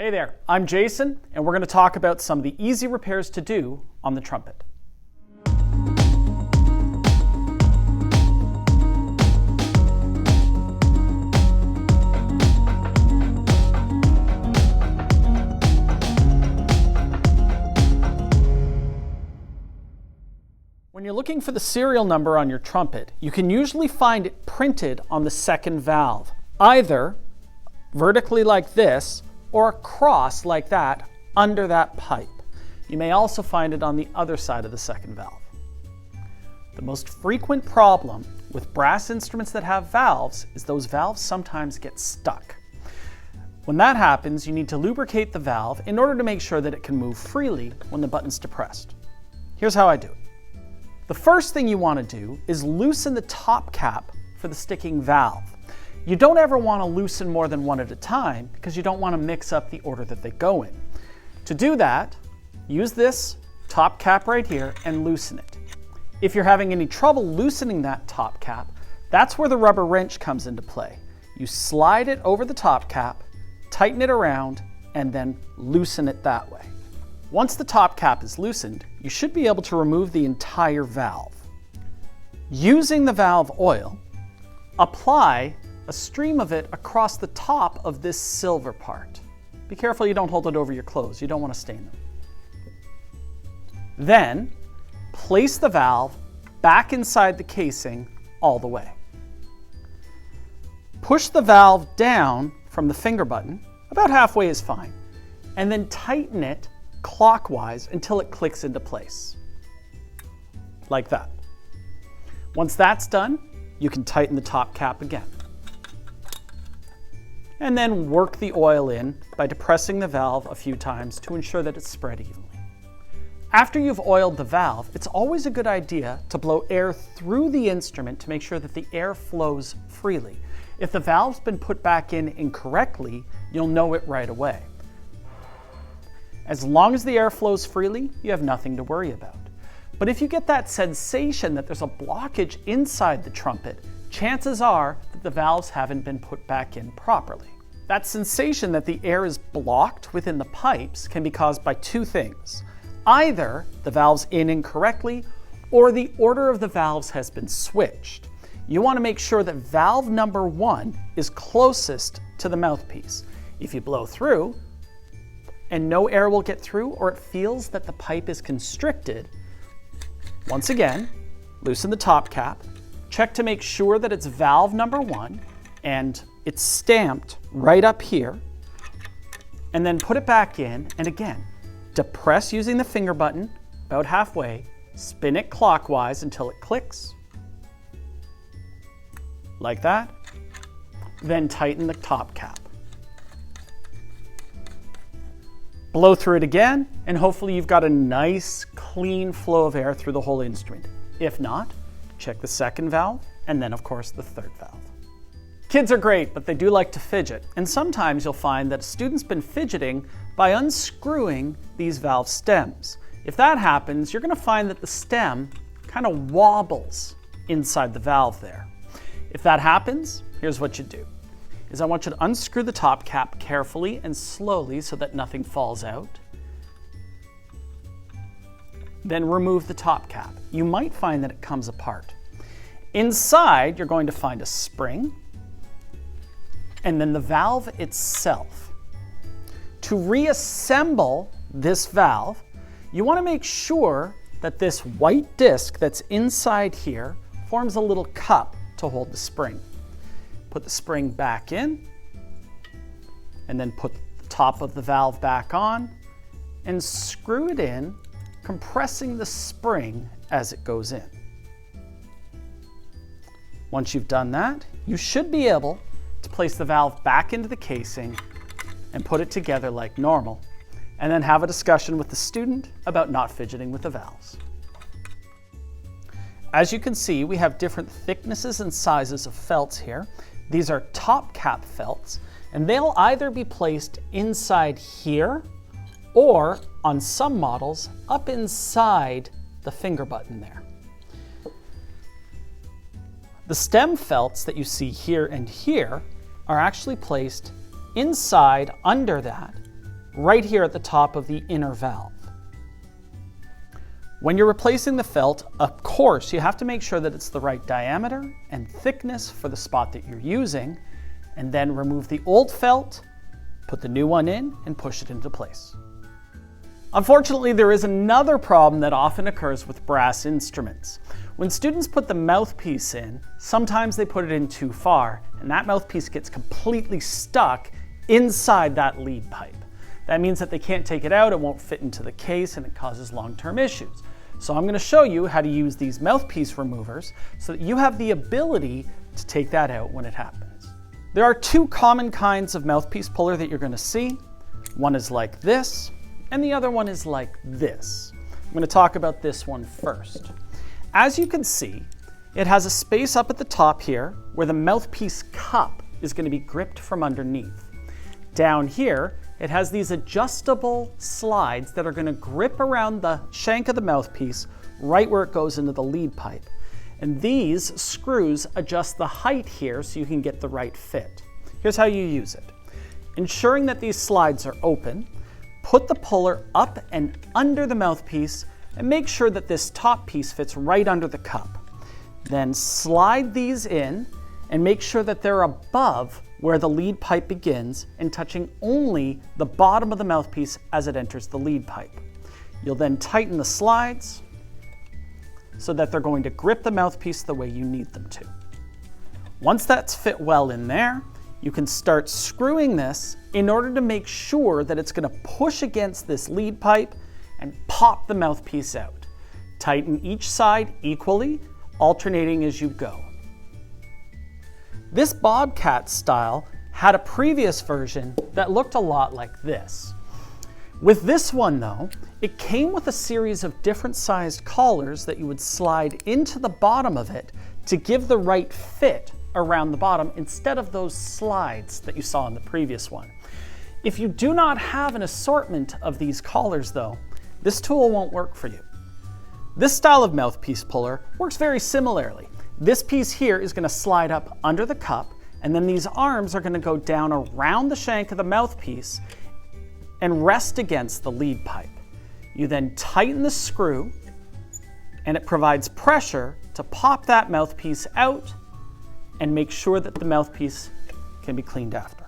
Hey there, I'm Jason, and we're going to talk about some of the easy repairs to do on the trumpet. When you're looking for the serial number on your trumpet, you can usually find it printed on the second valve, either vertically like this, or across like that under that pipe. You may also find it on the other side of the second valve. The most frequent problem with brass instruments that have valves is those valves sometimes get stuck. When that happens, you need to lubricate the valve in order to make sure that it can move freely when the button's depressed. Here's how I do it. The first thing you want to do is loosen the top cap for the sticking valve. You don't ever want to loosen more than one at a time because you don't want to mix up the order that they go in. To do that, use this top cap right here and loosen it. If you're having any trouble loosening that top cap, that's where the rubber wrench comes into play. You slide it over the top cap, tighten it around, and then loosen it that way. Once the top cap is loosened, you should be able to remove the entire valve. Using the valve oil, apply a stream of it across the top of this silver part. Be careful you don't hold it over your clothes. You don't want to stain them. Then, place the valve back inside the casing all the way. Push the valve down from the finger button, about halfway is fine, and then tighten it clockwise until it clicks into place. Like that. Once that's done, you can tighten the top cap again. And then work the oil in by depressing the valve a few times to ensure that it's spread evenly. After you've oiled the valve, it's always a good idea to blow air through the instrument to make sure that the air flows freely. If the valve's been put back in incorrectly, you'll know it right away. As long as the air flows freely, you have nothing to worry about. But if you get that sensation that there's a blockage inside the trumpet, chances are that the valves haven't been put back in properly. That sensation that the air is blocked within the pipes can be caused by two things. Either the valve's in incorrectly, or the order of the valves has been switched. You want to make sure that valve number 1 is closest to the mouthpiece. If you blow through, and no air will get through, or it feels that the pipe is constricted, once again, loosen the top cap, check to make sure that it's valve number 1 and it's stamped right up here, and then put it back in, and again, depress using the finger button about halfway, spin it clockwise until it clicks, like that, then tighten the top cap. Blow through it again, and hopefully you've got a nice, clean flow of air through the whole instrument. If not, check the second valve, and then of course the third valve. Kids are great, but they do like to fidget, and sometimes you'll find that a student's been fidgeting by unscrewing these valve stems. If that happens, you're going to find that the stem kind of wobbles inside the valve there. If that happens, here's what you do. I want you to unscrew the top cap carefully and slowly so that nothing falls out. Then remove the top cap. You might find that it comes apart. Inside, you're going to find a spring and then the valve itself. To reassemble this valve, you want to make sure that this white disc that's inside here forms a little cup to hold the spring. Put the spring back in, and then put the top of the valve back on, and screw it in, compressing the spring as it goes in. Once you've done that, you should be able to place the valve back into the casing and put it together like normal, and then have a discussion with the student about not fidgeting with the valves. As you can see, we have different thicknesses and sizes of felts here. These are top cap felts, and they'll either be placed inside here or, on some models, up inside the finger button there. The stem felts that you see here and here are actually placed inside under that right here at the top of the inner valve. When you're replacing the felt, of course, you have to make sure that it's the right diameter and thickness for the spot that you're using, and then remove the old felt, put the new one in, and push it into place. Unfortunately, there is another problem that often occurs with brass instruments. When students put the mouthpiece in, sometimes they put it in too far, and that mouthpiece gets completely stuck inside that lead pipe. That means that they can't take it out, it won't fit into the case, and it causes long-term issues. So I'm going to show you how to use these mouthpiece removers so that you have the ability to take that out when it happens. There are two common kinds of mouthpiece puller that you're going to see. One is like this, and the other one is like this. I'm going to talk about this one first. As you can see, it has a space up at the top here where the mouthpiece cup is going to be gripped from underneath. Down here, it has these adjustable slides that are going to grip around the shank of the mouthpiece right where it goes into the lead pipe. And these screws adjust the height here so you can get the right fit. Here's how you use it. Ensuring that these slides are open, put the puller up and under the mouthpiece and make sure that this top piece fits right under the cup. Then slide these in and make sure that they're above where the lead pipe begins and touching only the bottom of the mouthpiece as it enters the lead pipe. You'll then tighten the slides so that they're going to grip the mouthpiece the way you need them to. Once that's fit well in there, you can start screwing this in order to make sure that it's going to push against this lead pipe and pop the mouthpiece out. Tighten each side equally, alternating as you go. This Bobcat style had a previous version that looked a lot like this. With this one though, it came with a series of different sized collars that you would slide into the bottom of it to give the right fit around the bottom instead of those slides that you saw in the previous one. If you do not have an assortment of these collars though, this tool won't work for you. This style of mouthpiece puller works very similarly. This piece here is going to slide up under the cup, and then these arms are going to go down around the shank of the mouthpiece and rest against the lead pipe. You then tighten the screw, and it provides pressure to pop that mouthpiece out and make sure that the mouthpiece can be cleaned after.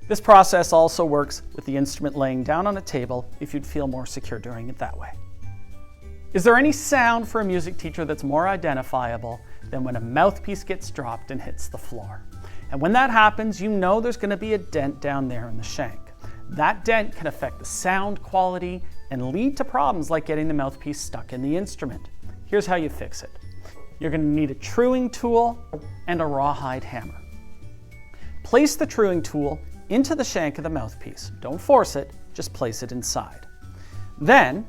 This process also works with the instrument laying down on a table if you'd feel more secure doing it that way. Is there any sound for a music teacher that's more identifiable than when a mouthpiece gets dropped and hits the floor? And when that happens, you know there's going to be a dent down there in the shank. That dent can affect the sound quality and lead to problems like getting the mouthpiece stuck in the instrument. Here's how you fix it. You're going to need a truing tool and a rawhide hammer. Place the truing tool into the shank of the mouthpiece. Don't force it, just place it inside. Then,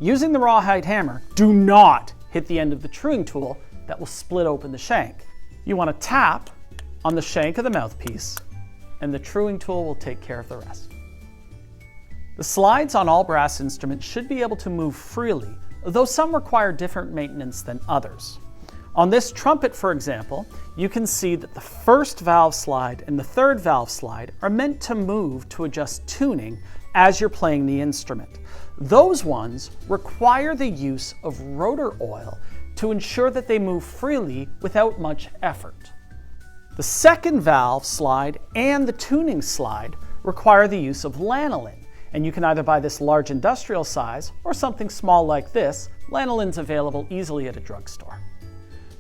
using the rawhide hammer, do not hit the end of the truing tool that will split open the shank. You want to tap on the shank of the mouthpiece, and the truing tool will take care of the rest. The slides on all brass instruments should be able to move freely, though some require different maintenance than others. On this trumpet, for example, you can see that the first valve slide and the third valve slide are meant to move to adjust tuning as you're playing the instrument. Those ones require the use of rotor oil to ensure that they move freely without much effort. The second valve slide and the tuning slide require the use of lanolin, and you can either buy this large industrial size or something small like this. Lanolin's available easily at a drugstore.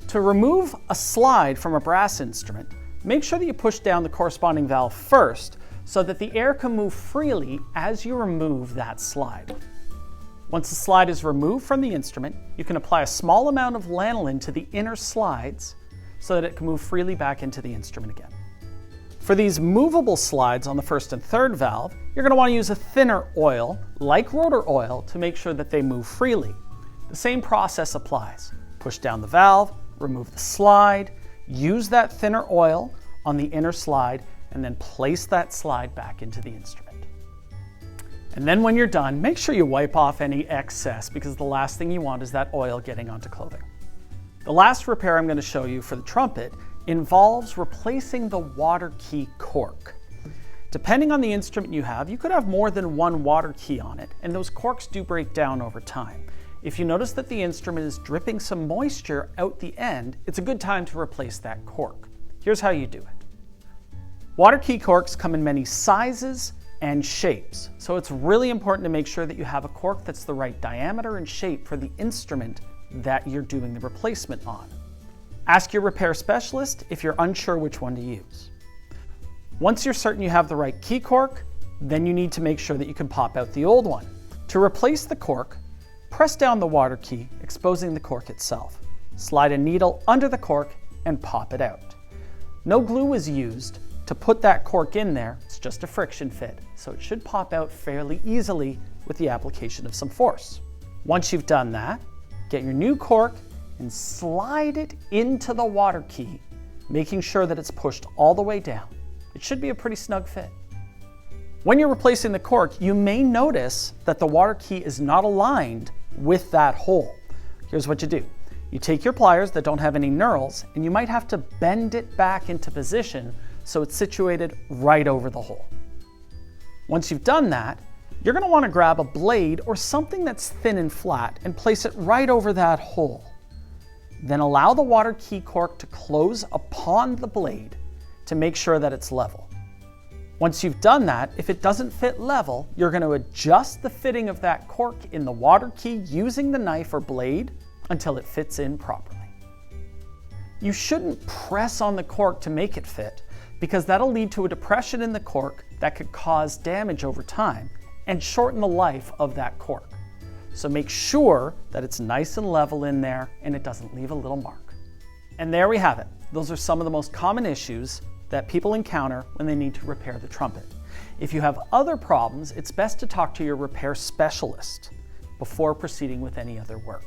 To remove a slide from a brass instrument, make sure that you push down the corresponding valve first so that the air can move freely as you remove that slide. Once the slide is removed from the instrument, you can apply a small amount of lanolin to the inner slides so that it can move freely back into the instrument again. For these movable slides on the first and third valve, you're going to want to use a thinner oil, like rotor oil, to make sure that they move freely. The same process applies. Push down the valve, remove the slide, use that thinner oil on the inner slide, and then place that slide back into the instrument. And then when you're done, make sure you wipe off any excess, because the last thing you want is that oil getting onto clothing. The last repair I'm going to show you for the trumpet involves replacing the water key cork. Depending on the instrument you could have more than one water key on it, and those corks do break down over time. If you notice that the instrument is dripping some moisture out the end, it's a good time to replace that cork. Here's how you do it. Water key corks come in many sizes and shapes, so it's really important to make sure that you have a cork that's the right diameter and shape for the instrument that you're doing the replacement on. Ask your repair specialist if you're unsure which one to use. Once you're certain you have the right key cork, then you need to make sure that you can pop out the old one. To replace the cork, press down the water key, exposing the cork itself. Slide a needle under the cork and pop it out. No glue is used to put that cork in there, it's just a friction fit, so it should pop out fairly easily with the application of some force. Once you've done that, get your new cork and slide it into the water key, making sure that it's pushed all the way down. It should be a pretty snug fit. When you're replacing the cork, you may notice that the water key is not aligned with that hole. Here's what you do. You take your pliers that don't have any knurls, and you might have to bend it back into position so it's situated right over the hole. Once you've done that, you're going to want to grab a blade or something that's thin and flat and place it right over that hole. Then allow the water key cork to close upon the blade to make sure that it's level. Once you've done that, if it doesn't fit level, you're going to adjust the fitting of that cork in the water key using the knife or blade until it fits in properly. You shouldn't press on the cork to make it fit, because that'll lead to a depression in the cork that could cause damage over time and shorten the life of that cork. So make sure that it's nice and level in there and it doesn't leave a little mark. And there we have it. Those are some of the most common issues that people encounter when they need to repair the trumpet. If you have other problems, it's best to talk to your repair specialist before proceeding with any other work.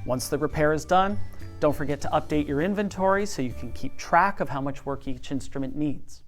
Once the repair is done, don't forget to update your inventory so you can keep track of how much work each instrument needs.